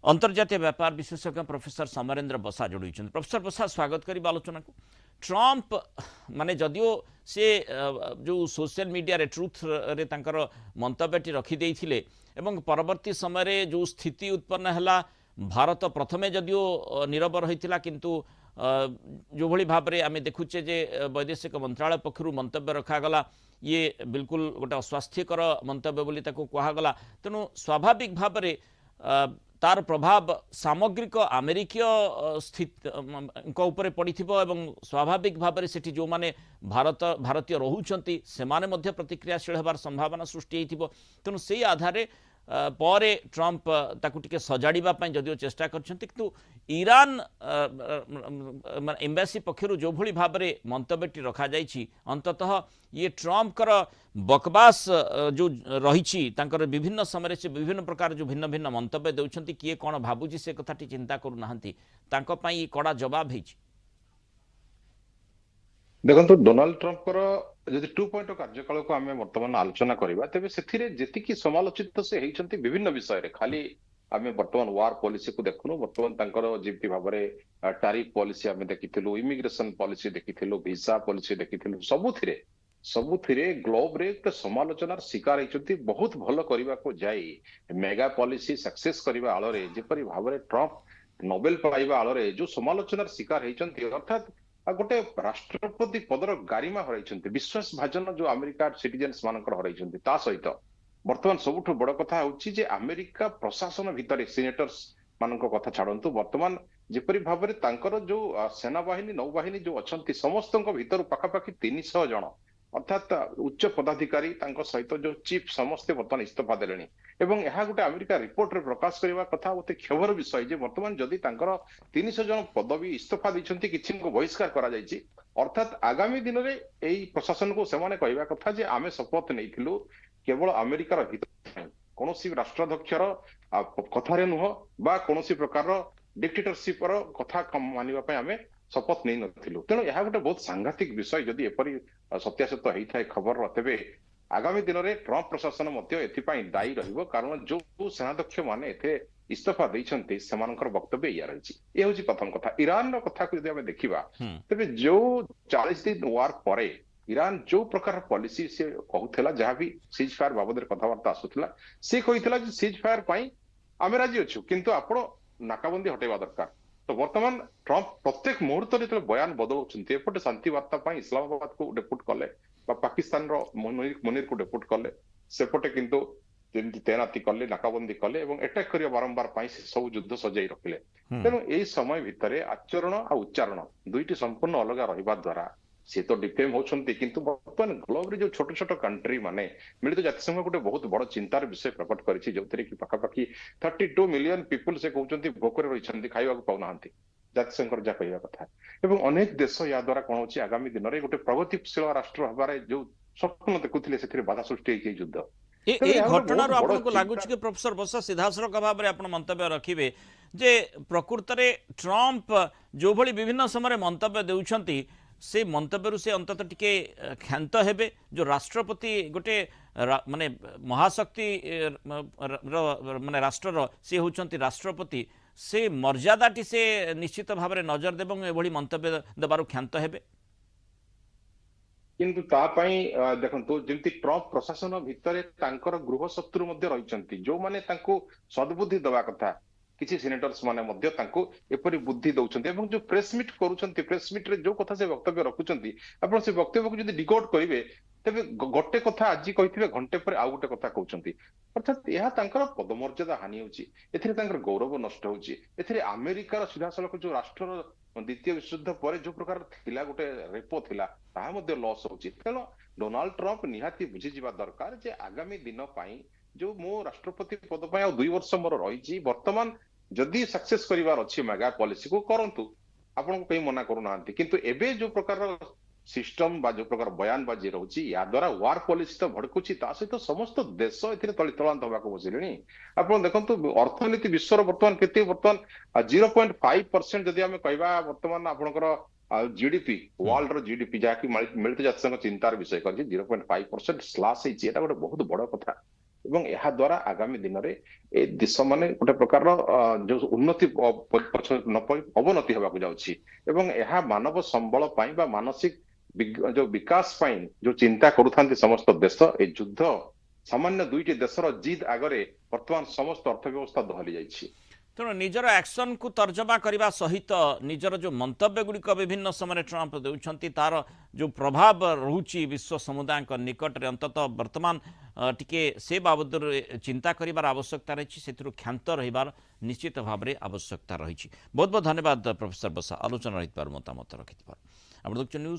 अंतर्जातीय व्यापार विशेषज्ञ प्रोफेसर समरेंद्र बसा जोड़ी प्रोफेसर बसा स्वागत करी आलोचना को ट्रंप माने जदियो से जो सोशल मीडिया रे ट्रुथ रे तांकर मंतव्यटी रखिदे एवं परवर्ती समय जो स्थिति उत्पन्न है भारत प्रथमे जदियो नीरव रही किंतु जो भली भाव में आम देखुचे जे वैदेशिक मंत्रालय पक्षर मंतव्य रखागला ये बिल्कुल गोटे अस्वास्थ्यकर मंतव्य बोली ताको कहागला तेणु स्वाभाविक भाव में तार प्रभाव सामग्रिक आमेरिकीय स्थित ऊपर पड़ी एवं स्वाभाविक भाव में सेठी जो माने भारतीय रोचंती से माने मध्य प्रतिक्रियाशील होबार संभावना सृष्टि तेणु से आधार पर ट्रंप ताकू टिके सजाड़िबा पई जदियो चेष्टा करछंती किंतु ईरान एम्बासी पक्षरु जो भली भाव में मंतव्यटी रखा जाइछि अंततः ये ट्रंप कर बकवास जो रही तांकर विभिन्न समय से विभिन्न प्रकार जो भिन्न भिन्न मंतव्य देउछंती किए कोन भाबुची से कथाटी चिंता करू नाहंती तांको पई कड़ा जवाब हेछि। देखो डोनाल्ड ट्रंप जदि 2 पॉइंट कार्यकाल को आम बर्तमान आलोचना करवा तेज से समालोचित से होती विभिन्न विषय खाली आम बर्तमान वार पॉलिसी को देखुनु बर्तमान जमी भाव में टैरिफ पॉलिसी आम देखिलु इमिग्रेशन पॉलिसी देखिलु वीसा पॉलिसी देखिलु सबुथिरे ग्लोब रे समालोचनार शिकार होती बहुत भल करने को जाई मेगा पॉलिसी सक्सेस करने आଳରେ जेपरी भाव में ट्रंप नोबेल पाइबा आଳରେ जो समालोचनार शिकार होती अर्थात गोटे राष्ट्रपति पदर गारिमा हर विश्वास भाजन जो अमेरिका सिटीजेन्स मान हर सहित बर्तमान सबुठ बड़ कथा हूँ अमेरिका प्रशासन भितर सिनेटर्स मान कथा छाड़ू बर्तमान जेपरी भाव में जो सेनाबाहिनी नौबाहिनी जो अच्छा समस्त भर पाखापाखि 300 जन अर्थात उच्च पदाधिकारी सहित जो चीफ समस्ते बर्तमान इस्तीफा देले एवं यह गोटे अमेरिका रिपोर्ट रे प्रकाश करने कथा गोटे क्षोभर विषय जे बर्तमान जदि 300 जन पदवी इस्तीफा देइछंती किछि को बहिष्कार करा जायछि अर्थात आगामी दिन में यही प्रशासन को सेमाने कहवा कथा जे आमे शपथ नैथिलु केवल अमेरिकार हित कौन राष्ट्राध्यक्षर कथारे नुह बा कौन प्रकार डिक्टेटरशिप कथा मानिबा आमे शपथ नहीं नथिलु तेणु यह गोटे बहुत सांघातिक विषय जदि एपरी सत्यासत्य होता है खबर तेबे आगामी दिन में ट्रंप प्रशासन दायी रहिबो कारण जो सेनाध्यक्ष माने एथे इस्तीफा देइछंती सेमानकर वक्तव्य या रही ये हूँ प्रथम कथा ईरान कथा को यदि देखा तेबे जो 40 दिन वार परे ईरान जो प्रकार पॉलिसी से कहूला जहाँ भी सीज फायर बाबद कथबार्ता आसूला सी कहला सीज फायर पाई आमे राजी अच्छु किंतु आपण नाकाबंदी हटेबा दरकार तो वर्तमान ट्रंप प्रत्येक मुहूर्त जो बयान बदलुंट एपटे शांति वार्ता इस्लामाबाद को डेपुट कले पाकिस्तान मुनीर को डेपुट कले सेपटे किंतु तैनाती कले नाकाबंदी कले अटैक कर बारंबार सब युद्ध सजाई रखिले तेणु यही समय भितर आचरण आ उच्चारण दुईटी संपूर्ण अलग रहा द्वारा सी तो डिफेम होती किंतु बर्तमान ग्लोब जो छोट छोट कंट्री माने मिलित जातिसंघ गोटे बहुत बड़ चिंतार विषय प्रकट करिछि जो कि पाखापाखि 32 मिलियन पीपुल से कहते भोकर रही खाइबा पाऊना जातिसंघ जहाँ कहवा कथा एवं अनेक देश या द्वारा कौन हो आगामी दिन में गोटे प्रगतिशील राष्ट्र हबार जो स्वप्न देखुले से बाधा सृष्टि युद्ध घटना आपको लगुच कि प्रोफेसर बसा सीधासख भाव में आप मंतव्य रखिए जे प्रकृत में ट्रंप जो भली विभिन्न समय मंतव्य देउछंती से मंतव्य से अंतत टिके क्षांत हेबे जो राष्ट्रपति गोटे माने महाशक्ति माने राष्ट्र से होचंती राष्ट्रपति से मर्यादाटी से निश्चित भाव में नजर देबं एभली मंतव्य देबारु क्षांत हेबे किंतु तापाई देखंतु जेंति ट्रंप प्रशासन भितर तांकर गृह शत्रु मध्ये रहिचंती जो माने तांको सद्बुद्धि दवा कथा किसी सिनेटर्स माने मध्ये तांको एपरि बुद्धि दउछंती एवं जो प्रेस मीट करूछंती प्रेस मीट रे जो कथा से वक्तव्य रखुछंती आपण से वक्तव्य को जदि डिकोड करिवे तबे गोटे कथा आज कहिथिबे घंटे पर आ गोटे कथा कहउछंती अर्थात यह तांकर पदमर्यादा हानि होची एथिरे तांकर गौरव नष्ट होची एथिरे अमेरिकार सीधासलख जो राष्ट्र द्वितीय विश्वयुद्ध पर जो प्रकार थिला गोटे रेपो थिला ताहा मध्ये लॉस होची तेनो डोनाल्ड ट्रंप निहाती बुझी जिबा दरकार जे आगामी दिन पई जो मो राष्ट्रपति पद पई आ 2 वर्ष मोर रही वर्तमान जदि सक्सेस करिवार अछि मेगा पॉलिसी को करंतु आपन को कहीं मना करू नांती किंतु एबे जो प्रकार सिस्टम बा जो प्रकार बयान बाजी रोची या द्वारा वार पॉलिसी तो भड़कुची ता सहित समस्त देश एथिरे तलितलांत होबाको बसिलेनी आपण देखंतु अर्थनीति विश्वर वर्तमान केते वर्तमान 0.5% जदि हम कहबा वर्तमान आपनकर जीडीपी वर्ल्ड रो जीडीपी जाकी मिलित जातिसंघ चिंतार विषय करछि 0.5% स्लैश हेछि एटा गोटे बहुत बड़ कथा ଏବଂ ଏହା ଦ୍ୱାରା ଆଗାମୀ ଦିନରେ ଏ ଦେଶ ମାନେ ଗୋଟେ ପ୍ରକାରର ଯୋଉ ଉନ୍ନତି ପଛ ନ ପଡି ଅବନତି ହେବାକୁ ଯାଉଛି ଏବଂ ଏହା ମାନବ ସମ୍ବଳ ପାଇଁ ବା ମାନସିକ ଯୋଉ ବିକାଶ ପାଇଁ ଯୋଉ ଚିନ୍ତା କରୁଥାନ୍ତି ସମସ୍ତ ଦେଶ ଏ ଯୁଦ୍ଧ ସାମାନ୍ୟ ଦୁଇଟି ଦେଶର ଜିଦ୍ ଆଗରେ ବର୍ତ୍ତମାନ ସମସ୍ତ ଅର୍ଥ ବ୍ୟବସ୍ଥା ଦୋହଲି ଯାଇଛି। ତେଣୁ ନିଜର ଆକ୍ସନକୁ ତର୍ଜମା କରିବା ସହିତ ନିଜର ଯେଉଁ ମନ୍ତବ୍ୟଗୁଡ଼ିକ ବିଭିନ୍ନ ସମୟରେ ଟ୍ରମ୍ପ ଦେଉଛନ୍ତି ତାର ଯେଉଁ ପ୍ରଭାବ ରହୁଛି ବିଶ୍ୱ ସମୁଦାୟଙ୍କ ନିକଟରେ ଅନ୍ତତଃ ବର୍ତ୍ତମାନ ଟିକେ ସେ ବାବଦରେ ଚିନ୍ତା କରିବାର ଆବଶ୍ୟକତା ରହିଛି, ସେଥିରୁ କ୍ଷାନ୍ତ ରହିବାର ନିଶ୍ଚିତ ଭାବରେ ଆବଶ୍ୟକତା ରହିଛି। ବହୁତ ବହୁତ ଧନ୍ୟବାଦ ପ୍ରଫେସର ବସା ଆଲୋଚନା ରହିଥିବାରୁ ମତାମତ ରଖିଥିବାରୁ। ଆପଣ ଦେଖୁଛନ୍ତି ନ୍ୟୁଜ୍